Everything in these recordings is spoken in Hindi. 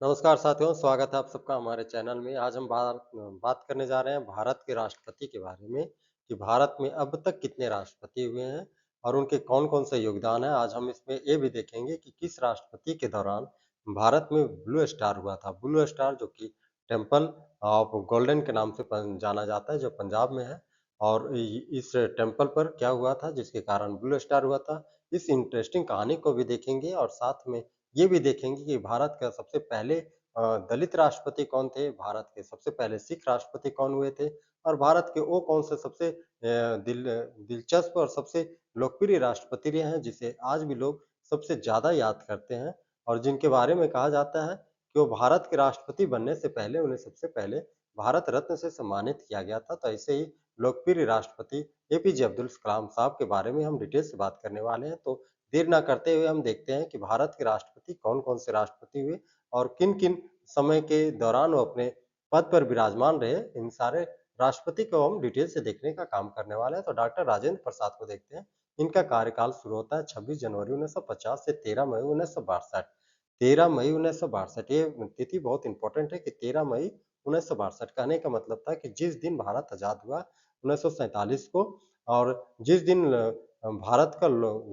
नमस्कार साथियों, स्वागत है आप सबका हमारे चैनल में। आज हम बात करने जा रहे हैं भारत के राष्ट्रपति के बारे में कि भारत में अब तक कितने राष्ट्रपति हुए हैं और उनके कौन-कौन से योगदान हैं। आज हम इसमें ये भी देखेंगे कि किस राष्ट्रपति के दौरान भारत में ब्लू स्टार हुआ था। ब्लू स्टार जो कि टेम्पल ऑफ गोल्डन के नाम से जाना जाता है, जो पंजाब में है और इस टेम्पल पर क्या हुआ था जिसके कारण ब्लू स्टार हुआ था। इस इंटरेस्टिंग कहानी को भी देखेंगे और साथ में ये भी देखेंगे कि भारत का सबसे पहले दलित राष्ट्रपति कौन थे, भारत के सबसे पहले सिख राष्ट्रपति कौन हुए थे और भारत के वो कौन से सबसे दिलचस्प और सबसे लोकप्रिय राष्ट्रपति रहे हैं, जिसे आज भी लोग सबसे ज़्यादा याद करते हैं और जिनके बारे में कहा जाता है कि वो भारत के राष्ट्रपति बनने से पहले उन्हें सबसे पहले भारत रत्न से सम्मानित किया गया था। तो ऐसे ही लोकप्रिय राष्ट्रपति एपीजे अब्दुल कलाम साहब के बारे में हम डिटेल से बात करने वाले हैं। तो देर ना करते हुए हम देखते हैं कि भारत के राष्ट्रपति कौन-कौन से राष्ट्रपति हुए और किन-किन समय के दौरान वो अपने पद पर विराजमान रहे। इन सारे राष्ट्रपति को हम डिटेल से देखने का काम करने वाले हैं। तो डॉक्टर राजेंद्र प्रसाद को देखते हैं। इनका कार्यकाल शुरू होता है 26 जनवरी 1950 से 13 मई 1962। 13 मई 1962 ये तिथि बहुत इम्पोर्टेंट है कि 13 मई 1962 कहने का मतलब था कि जिस दिन भारत आज़ाद हुआ 1947 को और जिस दिन भारत का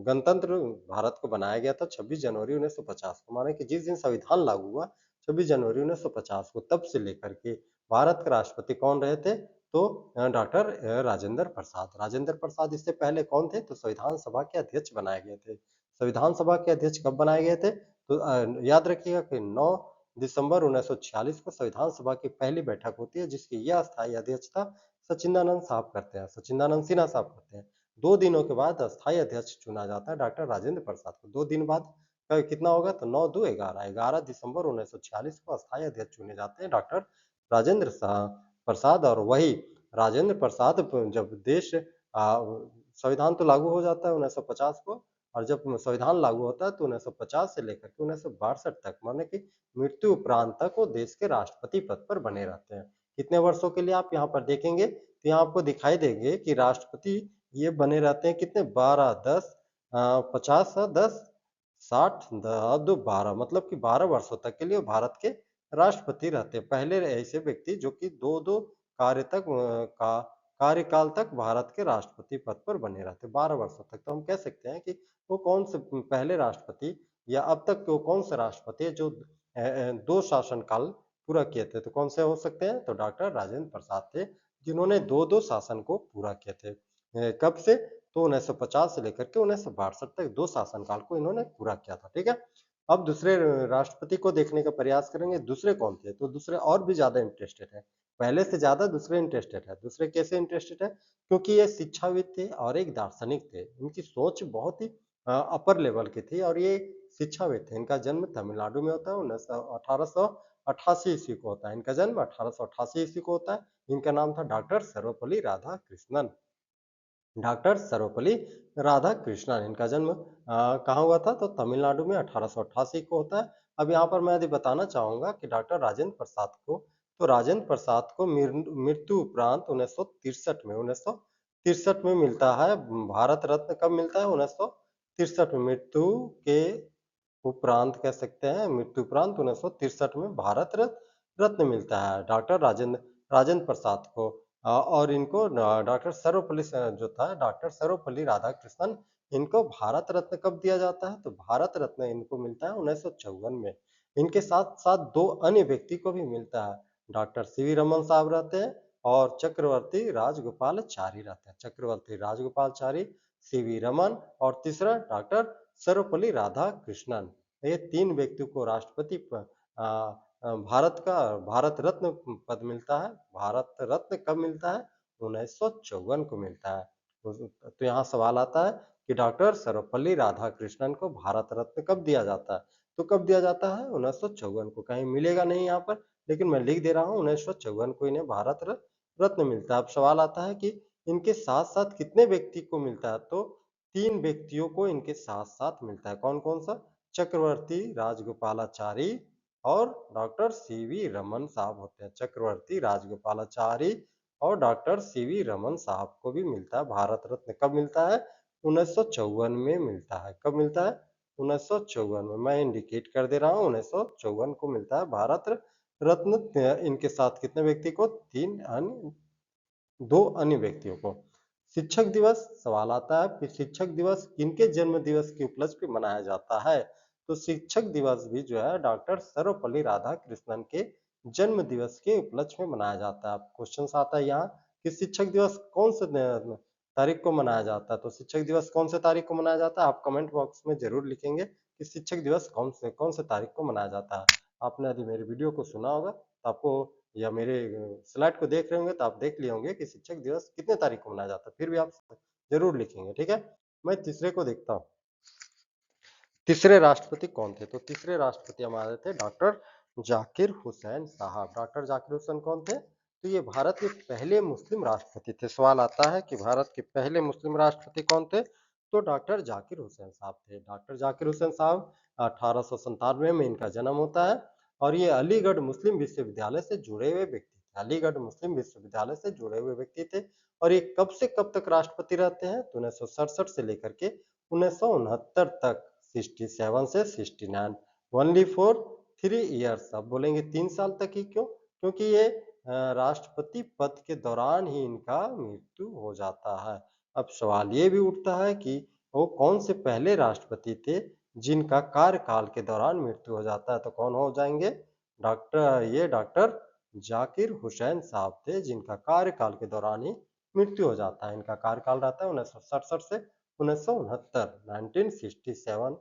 गणतंत्र भारत को बनाया गया था 26 जनवरी 1950 को, माने कि जिस दिन संविधान लागू हुआ 26 जनवरी 1950 को, तब से लेकर के भारत के राष्ट्रपति कौन रहे थे तो डॉक्टर राजेंद्र प्रसाद। राजेंद्र प्रसाद इससे पहले कौन थे तो संविधान सभा के अध्यक्ष बनाए गए थे। संविधान सभा के अध्यक्ष कब बनाए गए थे तो याद रखिएगा कि 9 दिसंबर 1946 को संविधान सभा की पहली बैठक होती है, जिसकी यह अस्थायी अध्यक्षता सचिदानंद साहब करते हैं, सचिदानंद सिन्हा साहब करते हैं। 2 दिनों के बाद अस्थायी अध्यक्ष चुना जाता है डॉक्टर राजेंद्र प्रसाद को। 2 दिन बाद कितना होगा तो 9 दूँ 11, 11 दिसंबर 1946 को अस्थायी अध्यक्ष चुने जाते हैं डॉक्टर राजेंद्र प्रसाद और वही राजेंद्र प्रसाद जब देश संविधान तो लागू हो जाता है 1950 को और जब संविधान लागू होता है तो 1950 से लेकर के 1962 तक, माने कि मृत्यु उपरांत तक वो देश के राष्ट्रपति पद पर बने रहते हैं। कितने वर्षों के लिए आप यहाँ पर देखेंगे तो यहाँ आपको दिखाई देंगे कि राष्ट्रपति ये बने रहते हैं कितने 12, 10 50 10 60 दो 12, मतलब कि 12 वर्षों तक के लिए वो भारत के राष्ट्रपति रहते हैं। पहले ऐसे व्यक्ति जो कि 2-2 कार्य तक का कार्यकाल तक भारत के राष्ट्रपति पद पर बने रहते हैं 12 वर्षों तक। तो हम कह सकते हैं कि वो कौन से पहले राष्ट्रपति या अब तक के वो कौन से राष्ट्रपति है जो 2 शासन काल पूरा किए थे। तो कौन से हो सकते हैं तो डॉक्टर राजेंद्र प्रसाद थे, जिन्होंने 2-2 शासन को पूरा किए थे। कब से तो 1950 से लेकर के 1962 तक 2 शासन काल को इन्होंने पूरा किया था, ठीक है? अब दूसरे राष्ट्रपति को देखने का प्रयास करेंगे, दूसरे कौन थे? तो दूसरे और भी ज़्यादा इंटरेस्टेड हैं, पहले से ज़्यादा दूसरे इंटरेस्टेड हैं। दूसरे कैसे इंटरेस्टेड हैं? क्योंकि ये शिक्षाविद थे और एक दार्शनिक थे। इनकी सोच बहुत ही अपर लेवल की थी और ये शिक्षाविद थे। इनका जन्म तमिलनाडु में होता है, 1888 ईस्वी को होता है। इनका जन्म 1888 ईस्वी को होता है। इनका नाम था डॉक्टर सर्वपल्ली राधाकृष्णन। डॉक्टर सर्वपल्ली राधाकृष्णन, इनका जन्म कहाँ हुआ था तो तमिलनाडु में 1888 को होता है। अब यहाँ पर मैं यदि बताना चाहूँगा कि डॉक्टर राजेंद्र प्रसाद को मृत्यु उपरांत 1963 में मिलता है भारत रत्न। कब मिलता है 1963 में, मृत्यु के उपरांत कह सकते हैं, मृत्यु उपरांत 1963 में भारत रत्न मिलता है डॉक्टर राजेंद्र प्रसाद को। और इनको डॉक्टर सर्वपल्ली जो था डॉक्टर सर्वपल्ली राधाकृष्णन, इनको भारत रत्न कब दिया जाता है तो भारत रत्न इनको मिलता है 1954 में। इनके साथ साथ 2 अन्य व्यक्ति को भी मिलता है, डॉक्टर सीवी रमन साहब रहते हैं और चक्रवर्ती राजगोपालाचारी रहते हैं। चक्रवर्ती राजगोपालाचारी, सीवी रमन और तीसरा डॉक्टर सर्वपल्ली राधाकृष्णन। ये 3 व्यक्तियों को राष्ट्रपति अ भारत रत्न पद मिलता है। भारत रत्न कब मिलता है? 1954 को मिलता है। तो यहाँ सवाल आता है कि डॉक्टर सर्वपल्ली राधाकृष्णन को भारत रत्न कब दिया जाता है? तो कब दिया जाता है? 1954 को। कहीं मिलेगा नहीं यहाँ पर, लेकिन मैं लिख दे रहा हूँ 1954 को इन्हें भारत रत्न मिलता है। अब सवाल आता है कि इनके साथ-साथ कितने व्यक्ति को मिलता है? तो 3 व्यक्तियों को इनके साथ-साथ मिलता है। कौन-कौन सा? चक्रवर्ती राजगोपालाचारी और डॉक्टर सीवी रमन साहब होते हैं। चक्रवर्ती राजगोपालाचारी और डॉक्टर सीवी रमन साहब को भी मिलता है भारत रत्न। कब मिलता है? 1954 में मिलता है। कब मिलता है? 1954 में, मैं इंडिकेट कर दे रहा हूँ, 1954 को मिलता है भारत रत्न। इनके साथ कितने व्यक्ति को? 3 अन्य, 2 अन्य व्यक्तियों को। शिक्षक दिवस सवाल आता है कि शिक्षक दिवस किनके जन्म दिवस के उपलक्ष्य पे मनाया जाता है? तो शिक्षक दिवस भी जो है डॉक्टर सर्वपल्ली राधाकृष्णन के जन्म दिवस के उपलक्ष्य में मनाया जाता है। क्वेश्चन आता है यहाँ कि शिक्षक दिवस कौन से तारीख को मनाया जाता है? तो शिक्षक दिवस कौन से तारीख को मनाया जाता है? आप कमेंट बॉक्स में जरूर लिखेंगे कि शिक्षक दिवस कौन से तारीख को मनाया जाता है। आपने यदि मेरी वीडियो को सुना होगा तो आपको, या मेरे स्लाइड को देख रहे होंगे तो आप देख लिए होंगे कि शिक्षक दिवस कितने तारीख को मनाया जाता है, फिर भी आप जरूर लिखेंगे, ठीक है। मैं तीसरे को देखता हूँ। तीसरे राष्ट्रपति कौन थे? तो तीसरे राष्ट्रपति हमारे थे डॉक्टर जाकिर हुसैन साहब। डॉक्टर जाकिर हुसैन कौन थे? तो ये भारत के पहले मुस्लिम राष्ट्रपति थे। सवाल आता है कि भारत के पहले मुस्लिम राष्ट्रपति कौन थे? तो डॉक्टर जाकिर हुसैन साहब थे। डॉक्टर जाकिर हुसैन साहब 1897 में इनका जन्म होता है और ये अलीगढ़ मुस्लिम विश्वविद्यालय से जुड़े हुए व्यक्ति थे। अलीगढ़ मुस्लिम विश्वविद्यालय से जुड़े हुए व्यक्ति थे। और ये कब से कब तक राष्ट्रपति रहते हैं? तो 1967 से लेकर के 1969 तक, 67 से 69, ओनली फॉर 3 इयर्स। अब बोलेंगे 3 साल तक ही क्यों? क्योंकि ये राष्ट्रपति पद के दौरान ही इनका मृत्यु हो जाता है। अब सवाल ये भी उठता है कि वो कौन से पहले राष्ट्रपति थे जिनका कार्यकाल के दौरान मृत्यु हो जाता है? तो कौन हो जाएंगे? डॉक्टर जाकिर हुसैन साहब थे, जिनका कार्यकाल के दौरान ही मृत्यु हो जाता है। इनका कार्यकाल रहता है 1967 से 1969, 1967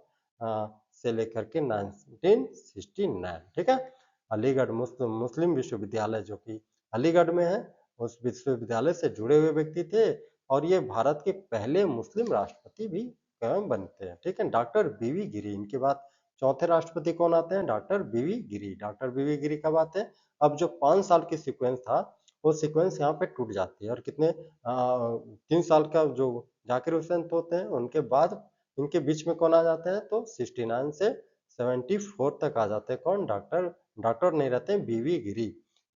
से लेकर के 1969, ठीक है। अलीगढ़ मुस्लिम विश्वविद्यालय जो कि अलीगढ़ में है, उस विश्वविद्यालय से जुड़े हुए व्यक्ति थे और ये भारत के पहले मुस्लिम राष्ट्रपति भी बनते हैं, ठीक है। डॉक्टर बीवी गिरी, इनके बाद चौथे राष्ट्रपति कौन आते हैं? डॉक्टर बीवी गिरी। डॉक्टर बीवी गिरी कब आते हैं? अब जो 5 साल की सीक्वेंस था वो सीक्वेंस यहाँ पे टूट जाती है और कितने 3 साल का जो जाकिर हुसैन होते हैं उनके बाद इनके बीच में कौन आ जाते हैं? तो 69 से 74 तक आ जाते हैं। कौन? डॉक्टर नहीं रहते हैं, बीवी गिरी,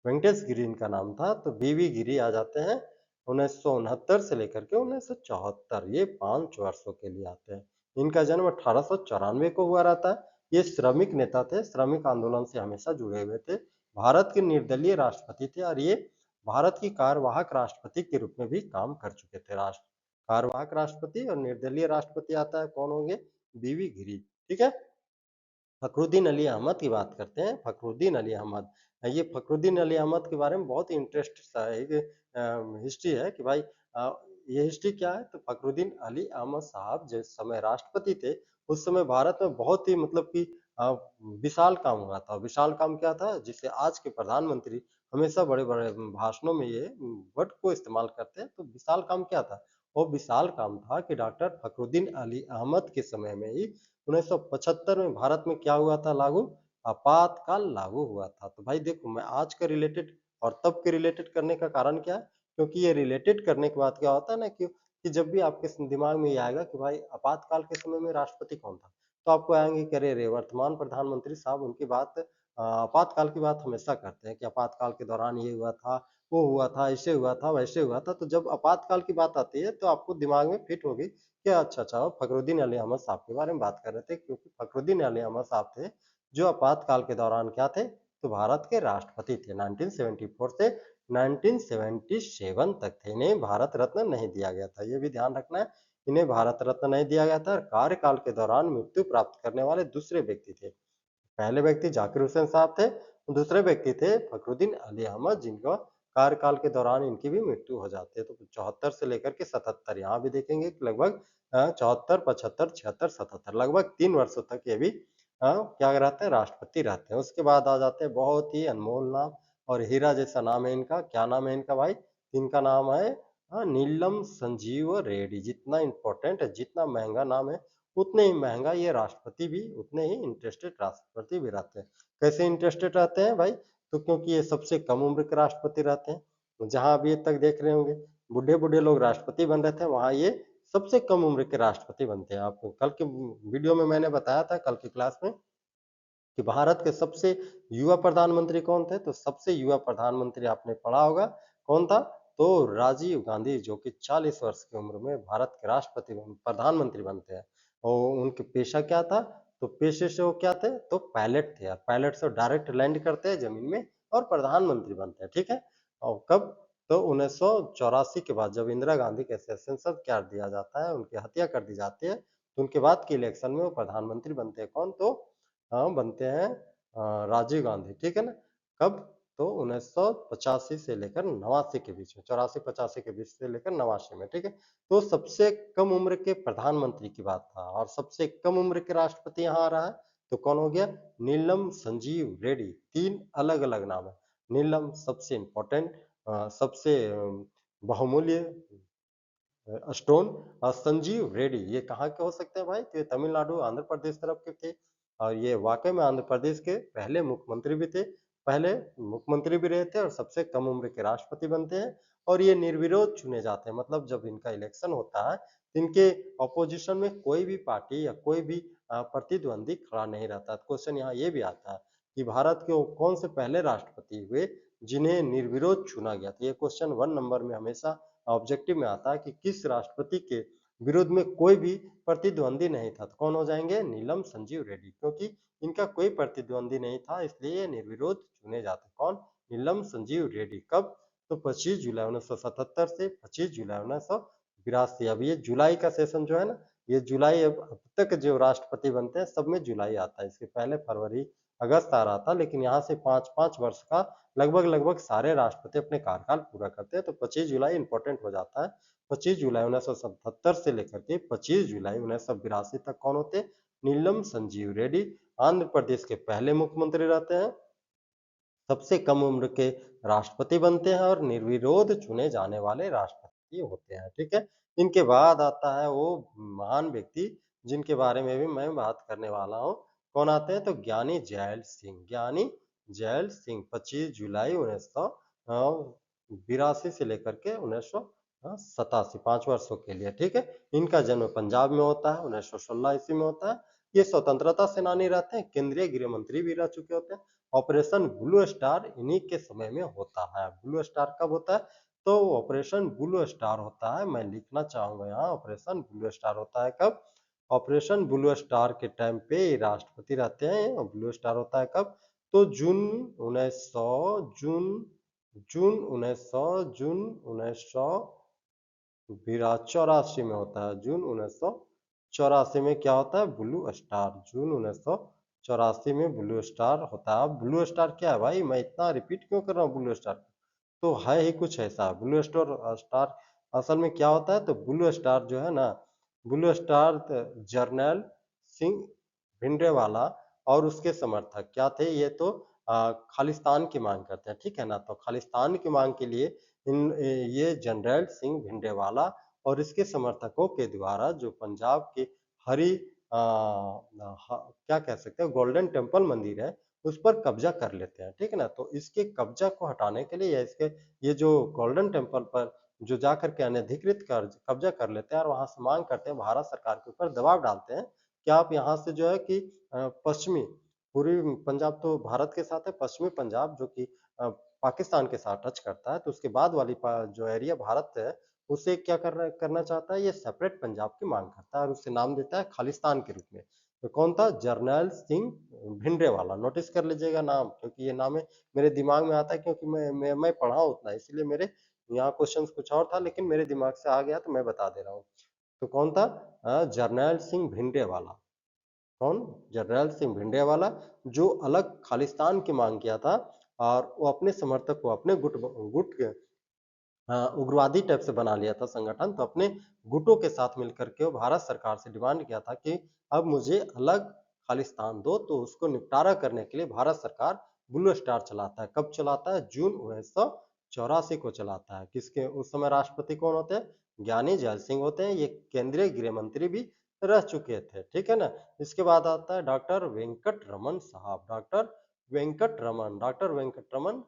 वेंकटेश गिरी इनका नाम था। तो बीवी गिरी आ जाते हैं 1969 से लेकर के 1974, ये 5 वर्षों के लिए आते हैं। इनका जन्म 1894 को हुआ रहता है। ये श्रमिक नेता थे, श्रमिक आंदोलन से हमेशा जुड़े हुए थे। भारत के निर्दलीय राष्ट्रपति थे और ये भारत की कार्यवाहक राष्ट्रपति के रूप में भी काम कर चुके थे। कार्यवाहक राष्ट्रपति और निर्दलीय राष्ट्रपति आता है, कौन होंगे? बीवी गिरी, ठीक है। फखरुद्दीन अली अहमद की बात करते हैं। फखरुद्दीन अली अहमद, ये फखरुद्दीन अली अहमद के बारे में बहुत ही इंटरेस्ट सा एक हिस्ट्री है कि भाई ये हिस्ट्री क्या है? तो फखरुद्दीन अली अहमद साहब जिस समय राष्ट्रपति थे उस समय भारत में बहुत ही मतलब कि विशाल काम हुआ था। विशाल काम क्या था? जिसे आज के प्रधानमंत्री हमेशा बड़े बड़े भाषणों में ये वर्ड को इस्तेमाल करते हैं। तो विशाल काम क्या था? वो विशाल काम था कि डॉक्टर फखरुद्दीन अली अहमद के समय में ही 1975 में भारत में क्या हुआ था लागू? आपातकाल लागू हुआ था। तो भाई देखो, मैं आज का रिलेटेड और तब के रिलेटेड करने का कारण क्या है? क्योंकि ये रिलेटेड करने के बाद क्या होता है ना कि जब भी आपके दिमाग में ये आएगा कि भाई आपातकाल के समय में राष्ट्रपति कौन था, तो आपको आएंगे कि अरे रे वर्तमान प्रधानमंत्री साहब उनकी बात आपातकाल की बात हमेशा करते हैं कि आपातकाल के दौरान ये हुआ था, वो हुआ था, ऐसे हुआ था, वैसे हुआ था। तो जब आपातकाल की बात आती है तो आपको दिमाग में फिट होगी कि अच्छा अच्छा, फखरुद्दीन अली अहमद साहब के बारे में बात कर रहे थे, क्योंकि फखरुद्दीन अली अहमद साहब थे जो आपातकाल के दौरान क्या थे? तो भारत के राष्ट्रपति थे। 1974 से 1977 तक थे। इन्हें भारत रत्न नहीं दिया गया था, ये भी ध्यान रखना है। इन्हें भारत रत्न नहीं दिया गया था। कार्यकाल के दौरान मृत्यु प्राप्त करने वाले दूसरे व्यक्ति थे। पहले व्यक्ति जाकिर हुसैन साहब थे, दूसरे व्यक्ति थे फखरुद्दीन अली अहमद, जिनका कार्यकाल के दौरान इनकी भी मृत्यु हो जाती है। तो 74 से लेकर के 77, यहाँ भी देखेंगे कि लगभग 74, 75, 76, 77, लगभग 3 वर्षों तक ये भी क्या रहते हैं? राष्ट्रपति रहते हैं। उसके बाद आ जाते हैं बहुत ही अनमोल नाम और हीरा जैसा नाम है इनका। क्या नाम है इनका भाई? इनका नाम है नीलम संजीव रेड्डी। जितना इंपॉर्टेंट है, जितना महंगा नाम है, उतने ही महंगा ये राष्ट्रपति भी, उतने ही इंटरेस्टेड राष्ट्रपति भी रहते हैं। कैसे इंटरेस्टेड रहते हैं भाई? तो क्योंकि ये सबसे कम उम्र के राष्ट्रपति रहते हैं। जहां अभी तक देख रहे होंगे बूढ़े बूढ़े लोग राष्ट्रपति बन रहे थे, वहां ये सबसे कम उम्र के राष्ट्रपति बनते हैं। आपको कल के वीडियो में मैंने बताया था, कल की क्लास में, कि भारत के सबसे युवा प्रधानमंत्री कौन थे? तो सबसे युवा प्रधानमंत्री आपने पढ़ा होगा, कौन था? तो राजीव गांधी, जो कि 40 वर्ष की उम्र में भारत के प्रधानमंत्री बनते हैं। और उनके पेशा क्या था? तो पेशे से वो क्या थे? तो पायलट थे यार, पायलट से डायरेक्ट लैंड करते हैं जमीन में और प्रधानमंत्री बनते हैं, ठीक है? और कब? तो 1984 के बाद जब इंदिरा गांधी के असैसिनेशन कर दिया जाता है, उनकी हत्या कर दी जाती है, तो उनके बाद के इलेक्शन में वो प्रधानमंत्री बनते हैं कौन? तो बनते हैं राजीव गांधी, ठीक है ना? कब? तो 1985 से लेकर 89 के बीच में, 84-85 के बीच से लेकर 89 में, ठीक है? तो सबसे कम उम्र के प्रधानमंत्री की बात था और सबसे कम उम्र के राष्ट्रपति यहाँ आ रहा है, तो कौन हो गया? नीलम संजीव रेड्डी। 3 अलग-अलग नाम है। नीलम सबसे इम्पोर्टेंट, सबसे बहुमूल्य स्टोन, संजीव रेड्डी ये कहाँ के हो सकते हैं भाई? तो ये तमिलनाडु, आंध्र प्रदेश तरफ के थे और ये वाकई में आंध्र प्रदेश के पहले मुख्यमंत्री भी थे। पहले मुख्यमंत्री भी रहे थे और सबसे कम उम्र के राष्ट्रपति बनते हैं और ये निर्विरोध चुने जाते हैं। मतलब जब इनका इलेक्शन होता है, तो इनके अपोजिशन में कोई भी पार्टी या कोई भी प्रतिद्वंदी खड़ा नहीं रहता। क्वेश्चन यहाँ ये भी आता है कि भारत के वो कौन से पहले राष्ट्रपति हुए जिन्हें निर्विरोध चुना गया था? ये क्वेश्चन 1 नंबर में हमेशा ऑब्जेक्टिव में आता है कि किस राष्ट्रपति के विरुद्ध में कोई भी प्रतिद्वंदी नहीं था, तो कौन हो जाएंगे? नीलम संजीव रेड्डी, क्योंकि इनका कोई प्रतिद्वंदी नहीं था इसलिए ये निर्विरोध चुने जाते। कौन? नीलम संजीव रेड्डी। कब? तो 25 जुलाई 1977 से 25 जुलाई 1982। अब ये जुलाई का सेशन जो है ना, ये जुलाई अब तक जो राष्ट्रपति बनते हैं सब में जुलाई आता है। इसके पहले फरवरी अगस्त आ रहा था, लेकिन यहाँ से 5-5 वर्ष का लगभग सारे राष्ट्रपति अपने कार्यकाल पूरा करते हैं, तो 25 जुलाई इंपॉर्टेंट हो जाता है। 25 जुलाई 1977 से लेकर के 25 जुलाई 1982 तक कौन होते? नीलम संजीव रेड्डी आंध्र प्रदेश के पहले मुख्यमंत्री रहते हैं, सबसे कम उम्र के राष्ट्रपति बनते हैं और निर्विरोध चुने जाने वाले राष्ट्रपति होते हैं, ठीक है? इनके बाद आता है वो महान व्यक्ति जिनके बारे में भी मैं बात करने वाला हूँ। कौन आते हैं? तो ज्ञानी जैल सिंह। ज्ञानी जैल सिंह 25 जुलाई 1982 से लेकर के 1987 5 वर्षों के लिए, ठीक है? इनका जन्म पंजाब में होता है, 1916 ईस्वी में होता है। ये स्वतंत्रता सेनानी रहते हैं, केंद्रीय गृह मंत्री भी रह चुके होते हैं। ऑपरेशन ब्लू स्टार इन्हीं के समय में होता है। ब्लू स्टार कब होता है? तो ऑपरेशन ब्लू स्टार होता है, मैं लिखना चाहूंगा यहाँ, ऑपरेशन ब्लू स्टार होता है कब? ऑपरेशन ब्लू स्टार के टाइम पे राष्ट्रपति रहते हैं और ब्लू स्टार होता है कब? तो जून 1900 जून जून 1900 जून 1900 चौरासी में होता है। जून 1984 में क्या होता है? Blue star. जून 1984 में ब्लू स्टार होता है। ब्लू स्टार क्या है भाई? मैं इतना रिपीट क्यों कर रहा हूँ ब्लू स्टार? तो है ही कुछ ऐसा। ब्लू स्टार स्टार असल में क्या होता है? तो ब्लू स्टार जो है ना, ब्लू स्टार जर्नैल सिंह भिंडरावाला और उसके समर्थक क्या थे? ये तो खालिस्तान की मांग करते हैं, ठीक है ना? तो खालिस्तान की मांग के लिए ये जनरल सिंह भिंडरावाला और इसके समर्थकों के द्वारा जो पंजाब के हरी क्या कह सकते हैं, गोल्डन टेम्पल मंदिर है, उस पर कब्जा कर लेते हैं, ठीक है ना? तो इसके कब्जा को हटाने के लिए या इसके ये जो गोल्डन टेम्पल पर जो जाकर के अनधिकृत कब्जा कर लेते हैं और वहां से मांग करते हैं, भारत सरकार के ऊपर दबाव डालते हैं कि आप यहाँ से जो है कि पश्चिमी पूर्वी पंजाब तो भारत के साथ है, पश्चिमी पंजाब जो कि पाकिस्तान के साथ टच करता है, तो उसके बाद वाली जो एरिया भारत है उसे क्या करना चाहता है? ये सेपरेट पंजाब की मांग करता है और उसे नाम देता है खालिस्तान के रूप में। तो कौन था? जर्नैल सिंह भिंडरावाला। नोटिस कर लीजिएगा नाम, क्योंकि ये नाम है मेरे दिमाग में आता है, क्योंकि मैं पढ़ा हूँ उतना, इसलिए मेरे यहाँ क्वेश्चन कुछ और था लेकिन मेरे दिमाग से आ गया तो मैं बता दे रहा हूँ। तो कौन था? जर्नैल सिंह भिंडरावाला। कौन? जनरल सिंह भिंडरावाला, जो अलग खालिस्तान की मांग किया था और वो अपने समर्थक को अपने गुट के उग्रवादी टाइप से बना लिया था संगठन, तो अपने गुटों के साथ मिलकर के वो भारत सरकार से डिमांड किया था कि अब मुझे अलग खालिस्तान दो, तो उसको निपटारा करने के लिए भारत सरकार ब्लू स्टार चलाता है। कब चलाता है? जून 1984 को चलाता है। किसके उस समय राष्ट्रपति कौन होते हैं? ज्ञानी जैल सिंह होते हैं। ये केंद्रीय गृह मंत्री भी रह चुके थे, ठीक है ना? इसके बाद आता है डॉक्टर वेंकट रमन साहब। डॉक्टर वेंकट रमन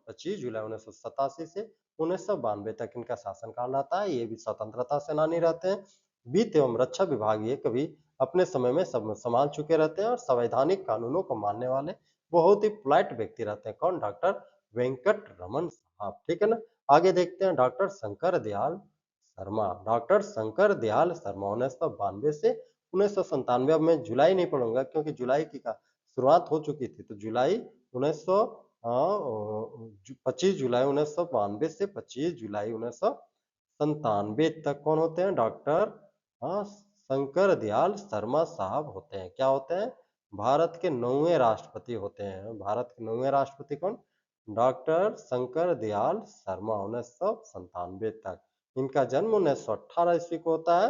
25 जुलाई 1987 से 1992 तक इनका शासनकाल रहता है। ये भी स्वतंत्रता सेनानी रहते हैं। वित्त एवं रक्षा विभाग ये कभी अपने समय में सब संभाल चुके रहते हैं और संवैधानिक कानूनों को मानने वाले बहुत ही पोलाइट व्यक्ति रहते हैं। कौन? डॉक्टर वेंकट रमन साहब, ठीक है ना? आगे देखते हैं डॉक्टर शंकर दयाल शर्मा। डॉक्टर शंकर दयाल शर्मा 1992 से 1997। अब मैं जुलाई नहीं पढ़ूँगा क्योंकि जुलाई की का शुरुआत हो चुकी थी। तो जुलाई 1900 25 जुलाई 1992 से 25 जुलाई 1997 तक कौन होते हैं? डॉक्टर शंकर दयाल शर्मा साहब होते हैं। क्या होते हैं? भारत के 9वें राष्ट्रपति होते हैं। भारत के 9वें राष्ट्रपति कौन? डॉक्टर शंकर दयाल शर्मा 1997 तक। इनका जन्म 1918 ईस्वी को होता है।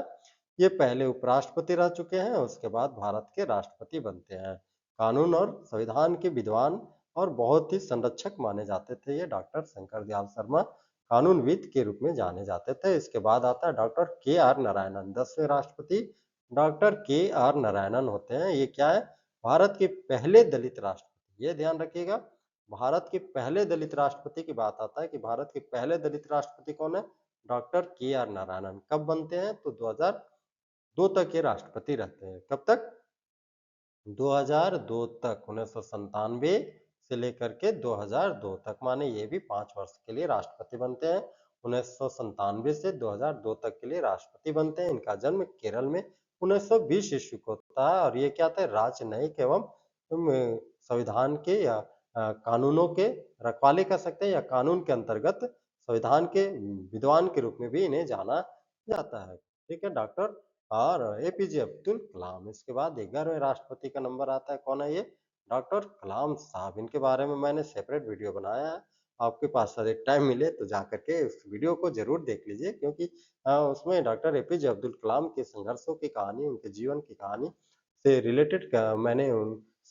ये पहले उपराष्ट्रपति रह चुके हैं, उसके बाद भारत के राष्ट्रपति बनते हैं। कानून और संविधान के विद्वान और बहुत ही संरक्षक माने जाते थे ये डॉक्टर शंकर दयाल शर्मा, कानूनविद के रूप में जाने जाते थे। इसके बाद आता है डॉक्टर के आर नारायणन, 10वें राष्ट्रपति डॉक्टर के आर नारायणन होते हैं। ये क्या है? भारत के पहले दलित राष्ट्रपति। ये ध्यान रखिएगा, भारत के पहले दलित राष्ट्रपति की बात आता है कि भारत के पहले दलित राष्ट्रपति कौन है? डॉक्टर के आर नारायणन। कब बनते हैं? तो 2002 तक ये राष्ट्रपति रहते हैं। कब तक? 2002 तक, 1997 से लेकर के 2002 तक, माने ये भी 5 वर्ष के लिए राष्ट्रपति बनते हैं। 1997 से 2002 तक के लिए राष्ट्रपति बनते हैं। इनका जन्म केरल में 1920 ईस्वी को होता है और ये क्या थे? राजनयिक एवं संविधान के या कानूनों के रखवाले कह सकते हैं या कानून के अंतर्गत संविधान के विद्वान के रूप में भी इन्हें जाना जाता है। ठीक है, डॉक्टर और एपीजे अब्दुल कलाम। इसके बाद 11वें राष्ट्रपति का नंबर आता है, कौन है ये? डॉक्टर कलाम साहब। इनके बारे में मैंने सेपरेट वीडियो बनाया है, आपके पास अगर टाइम मिले तो जा करके उस वीडियो को जरूर देख लीजिए, क्योंकि उसमें डॉक्टर एपीजे अब्दुल कलाम के संघर्षों की कहानी, उनके जीवन की कहानी से रिलेटेड मैंने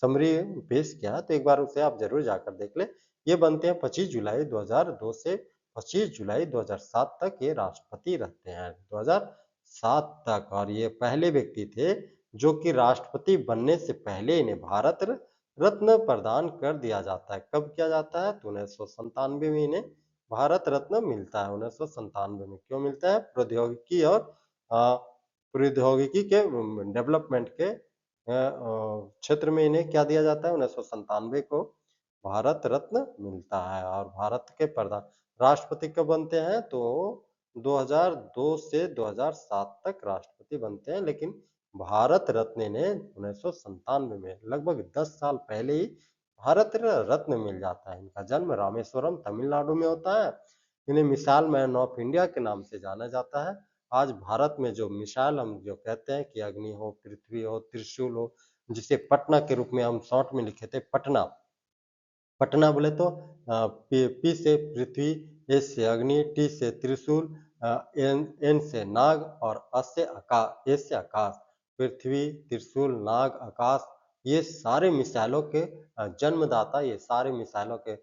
समरी पेश किया है, तो एक बार उसे आप जरूर जाकर देख ले। ये बनते हैं 25 जुलाई 2002 से 25 जुलाई 2007 तक ये राष्ट्रपति रहते हैं, 2007 तक। और ये पहले व्यक्ति थे जो कि राष्ट्रपति बनने से पहले इन्हें भारत रत्न प्रदान कर दिया जाता है। कब किया जाता है? तो 1997 में इन्हें भारत रत्न मिलता है। 1997 में क्यों मिलता है? प्रौद्योगिकी और प्रौद्योगिकी के डेवलपमेंट के क्षेत्र में इन्हें क्या दिया जाता है? 1997 को भारत रत्न मिलता है। और भारत के प्रधान राष्ट्रपति कब बनते हैं? तो 2002 से 2007 तक राष्ट्रपति बनते हैं, लेकिन भारत रत्न इन्हें 1997 में, लगभग 10 साल पहले ही भारत रत्न मिल जाता है। इनका जन्म रामेश्वरम तमिलनाडु में होता है। इन्हें मिसाइल मैन ऑफ इंडिया के नाम से जाना जाता है। आज भारत में जो मिसाइल हम जो कहते हैं कि अग्नि हो, पृथ्वी हो, त्रिशूल हो, जिसे पटना के रूप में हम शॉर्ट में लिखे थे पटना, पटना बोले तो पी से पृथ्वी, एस से अग्नि, टी से त्रिशूल, एन से नाग और एस से आकाश। पृथ्वी, त्रिशूल, नाग, आकाश, ये सारे मिसाइलों के जन्मदाता, ये सारे मिसाइलों के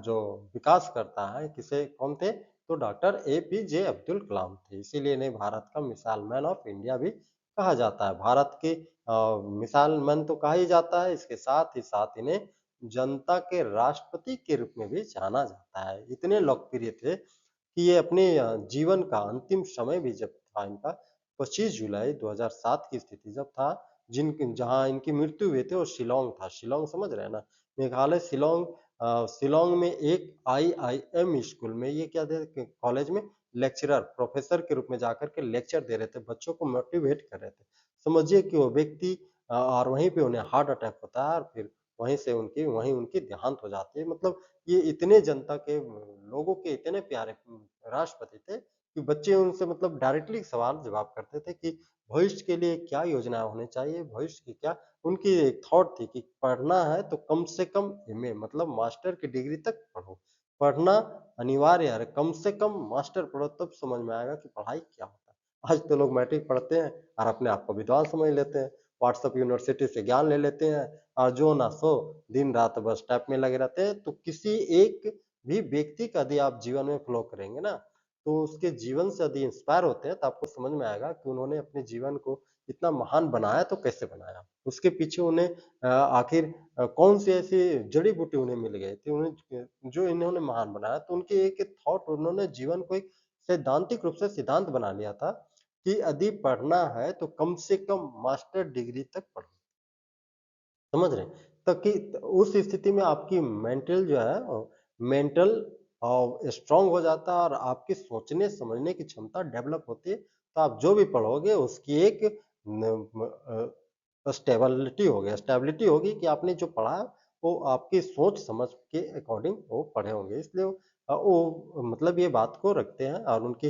जो विकास करता है, किसे कौन थे? तो डॉक्टर एपीजे अब्दुल कलाम थे। इसीलिए इन्हें भारत का मिसाइल मैन ऑफ इंडिया भी कहा जाता है। भारत के मिसाइल मैन तो कहा ही जाता है, इसके साथ ही साथ इन्हें जनता के राष्ट्रपति के रूप में भी जाना जाता है। इतने लोकप्रिय थे कि ये अपने जीवन का अंतिम समय भी जब था इनका, 25 जुलाई 2007 की स्थिति जब था, जहाँ इनकी मृत्यु हुई थी वो शिलांग था। शिलांग समझ रहे हैं ना? मेघालय शिलांग। शिलांग में एक आईआईएम स्कूल में ये क्या थे? कॉलेज में लेक्चरर, प्रोफेसर के रूप में जाकर के लेक्चर दे रहे थे, बच्चों को मोटिवेट कर रहे थे। समझिए कि वो व्यक्ति और वहीं पे उन्हें हार्ट अटैक होता है और फिर वहीं उनकी देहांत हो जाती है। मतलब ये इतने जनता के लोगों के इतने प्यारे राष्ट्रपति थे कि बच्चे उनसे मतलब डायरेक्टली सवाल जवाब करते थे कि भविष्य के लिए क्या योजनाएं होनी चाहिए, भविष्य की क्या उनकी एक थॉट थी कि पढ़ना है तो कम से कम एमए मतलब मास्टर की डिग्री तक पढ़ो। पढ़ना अनिवार्य है, कम से कम मास्टर पढ़ो, तब समझ में आएगा कि पढ़ाई क्या होता है। आज तो लोग मैट्रिक पढ़ते हैं और अपने आप को विद्वान समझ लेते हैं, व्हाट्सएप यूनिवर्सिटी से ज्ञान ले लेते हैं और जो ना सो दिन रात बस टैप में लगे रहते हैं। तो किसी एक भी व्यक्ति का यदि आप जीवन में फ्लो करेंगे ना, तो उसके जीवन से यदि इंस्पायर होते हैं तो आपको समझ में आएगा कि उन्होंने अपने जीवन को इतना महान बनाया तो कैसे बनाया। उसके पीछे उन्हें आखिर कौन सी ऐसी जड़ी बूटी उन्हें मिल गई थी उन्हें जो इन्होंने महान बनाया। तो उनके एक थॉट, उन्होंने जीवन को एक सैद्धांतिक रूप से सिद्धांत बना लिया था कि यदि पढ़ना है तो कम से कम मास्टर डिग्री तक पढ़ो। समझ रहे हैं? ताकि उस स्थिति में आपकी मेंटल जो है मेंटल स्ट्रांग हो जाता है और आपकी सोचने समझने की क्षमता डेवलप होती है। तो आप जो भी पढ़ोगे उसकी एक स्टेबिलिटी हो गया, स्टेबिलिटी होगी कि आपने जो पढ़ा वो आपकी सोच समझ के अकॉर्डिंग वो पढ़े होंगे, इसलिए वो मतलब ये बात को रखते हैं और उनकी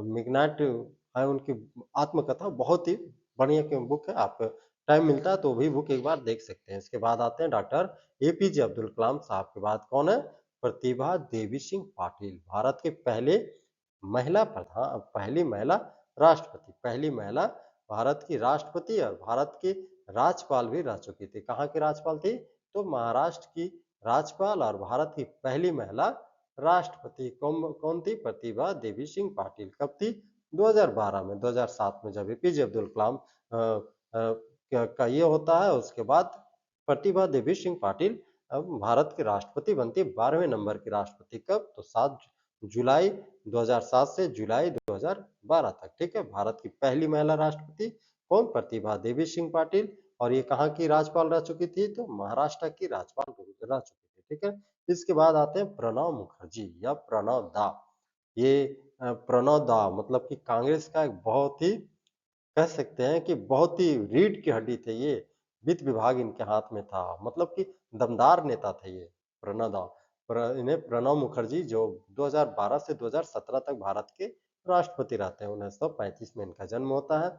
मिग्नाट है उनकी आत्मकथा बहुत ही बढ़िया की बुक है। आप टाइम मिलता है तो भी बुक एक बार देख सकते हैं। इसके बाद आते हैं डॉक्टर एपीजे अब्दुल कलाम साहब के बाद कौन है? प्रतिभा देवी सिंह पाटिल, भारत के पहली महिला राष्ट्रपति, पहली महिला भारत की राष्ट्रपति और भारत की राज्यपाल भी रह चुकी थी। कहाँ की राज्यपाल थी? तो महाराष्ट्र की राज्यपाल और भारत की पहली महिला राष्ट्रपति कौन थी? प्रतिभा देवी सिंह पाटिल। कब थी? 2012 में, 2007 में जब एपीजे अब्दुल कलाम का ये होता है, उसके बाद प्रतिभा देवी सिंह पाटिल अब भारत के राष्ट्रपति बनती है, 12वें नंबर की राष्ट्रपति। कब? तो 7 जुलाई 2007 से जुलाई 2012 तक। ठीक है, भारत की पहली महिला राष्ट्रपति कौन? प्रतिभा देवी सिंह पाटिल। और ये कहाँ की राज्यपाल रह चुकी थी? तो महाराष्ट्र की राज्यपाल रह चुकी थी। ठीक है, इसके बाद आते हैं प्रणब मुखर्जी या प्रणब दा। ये प्रणब दा मतलब कि कांग्रेस का एक बहुत ही, कह सकते हैं कि बहुत ही रीढ़ की हड्डी थे ये, वित्त विभाग इनके हाथ में था, मतलब कि दमदार नेता थे ये प्रणब दा। इन्हें प्रणब मुखर्जी जो 2012 से 2017 तक भारत के राष्ट्रपति रहते हैं, 1935 में इनका जन्म होता है।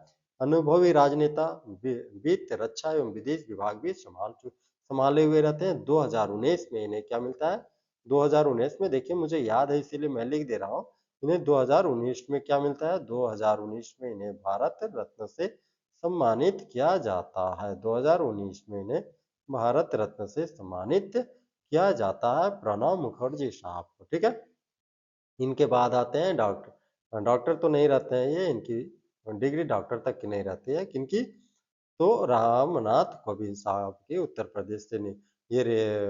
अनुभवी राजनेता, वित्त, रक्षा एवं विदेश विभाग भी संभाले हुए रहते हैं। 2019 में इन्हें क्या मिलता है? 2019 में देखिए मुझे याद है इसीलिए मैं लिख दे रहा हूँ। इन्हें 2019 में क्या मिलता है? 2019 में इन्हें भारत रत्न से सम्मानित किया जाता है। 2019 में इन्हें भारत रत्न से सम्मानित किया जाता है प्रणब मुखर्जी साहब को। ठीक है, इनके बाद आते हैं डॉक्टर। डॉक्टर तो नहीं रहते हैं ये, इनकी डिग्री डॉक्टर तक की नहीं रहती है। किनकी? तो रामनाथ कोविंद साहब के उत्तर प्रदेश से नहीं, ये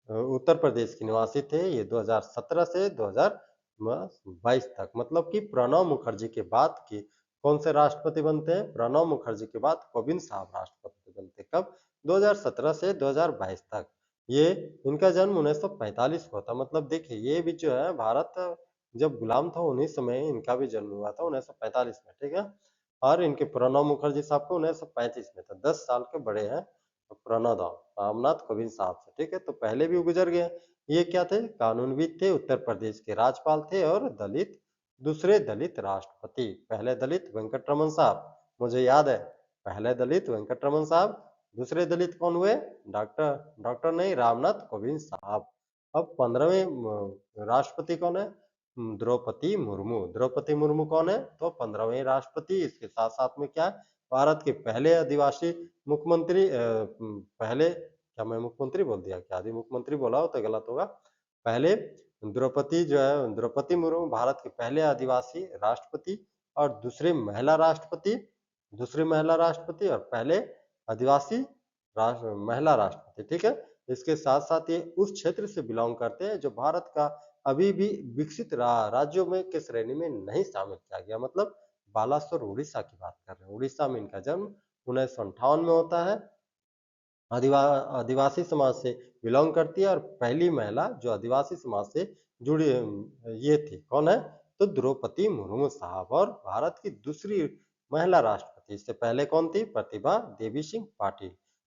उत्तर प्रदेश के निवासी थे। ये 2017 से 2022 तक, मतलब कि प्रणब मुखर्जी के बाद की कौन से राष्ट्रपति बनते हैं? प्रणब मुखर्जी के बाद कोविंद साहब राष्ट्रपति बनते। कब? 2017 से 2022 तक। ये इनका जन्म 1945 को था। मतलब देखिए ये भी जो है भारत जब गुलाम था उन्हीं समय इनका भी जन्म हुआ था, 1945 में। ठीक है, और इनके प्रणब मुखर्जी साहब को 1935 में था, 10 साल के बड़े हैं प्रणब रामनाथ कोविंद साहब से। ठीक है, तो पहले भी गुजर गए। ये क्या थे? कानूनविद थे, उत्तर प्रदेश के राज्यपाल थे और दलित, दूसरे दलित राष्ट्रपति। पहले दलित वेंकटरमन साहब, मुझे याद है, पहले दलित वेंकटरमन साहब, दूसरे दलित कौन हुए? डॉक्टर डॉक्टर नहीं, रामनाथ कोविंद साहब। अब 15वें राष्ट्रपति कौन है? द्रौपदी मुर्मू। द्रौपदी मुर्मू कौन है? तो 15वें राष्ट्रपति। इसके साथ साथ में क्या है? भारत के पहले आदिवासी मुख्यमंत्री, पहले, क्या मैं मुख्यमंत्री बोल दिया? क्या आदि मुख्यमंत्री बोला हो तो गलत होगा। पहले द्रौपदी जो है, द्रौपदी मुर्मू भारत के पहले आदिवासी राष्ट्रपति और दूसरी महिला राष्ट्रपति और पहले आदिवासी महिला राष्ट्रपति। ठीक है, इसके साथ साथ ये उस क्षेत्र से बिलोंग करते हैं जो भारत का अभी भी विकसित राज्यों में के श्रेणी में नहीं शामिल किया गया। मतलब बालासोर उड़ीसा की बात कर रहे हैं। उड़ीसा में इनका जन्म 1958 में होता है। आदिवासी समाज से बिलोंग करती है और पहली महिला जो आदिवासी समाज से जुड़ी ये थी, कौन है? तो द्रौपदी मुर्मू साहब। और भारत की दूसरी महिला राष्ट्रपति, इससे पहले कौन थी? प्रतिभा देवी सिंह पाटिल।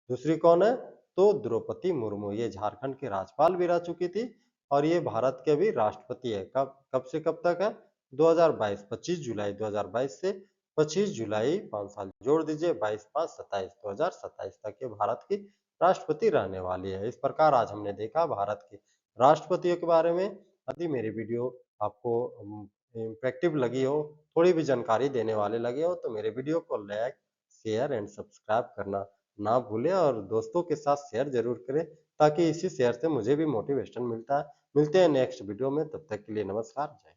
दूसरी कौन है? तो द्रौपदी मुर्मू। ये झारखंड के राज्यपाल भी रह चुकी थी और ये भारत के भी राष्ट्रपति है। कब कब से कब तक है? 2022, 25 जुलाई 2022 से 25 जुलाई, 5 साल जोड़ दीजिए, 22 5 27, 2027 तक ये भारत की राष्ट्रपति रहने वाली है। इस प्रकार आज हमने देखा भारत के राष्ट्रपतियों के बारे में। यदि मेरी वीडियो आपको इम्पैक्टिव लगी हो, थोड़ी भी जानकारी देने वाले लगे हो, तो मेरे वीडियो को लाइक, शेयर एंड सब्सक्राइब करना ना भूलें और दोस्तों के साथ शेयर जरूर करें, ताकि इसी शेयर से मुझे भी मोटिवेशन मिलता है। मिलते हैं नेक्स्ट वीडियो में, तब तक के लिए नमस्कार, जय हिंद।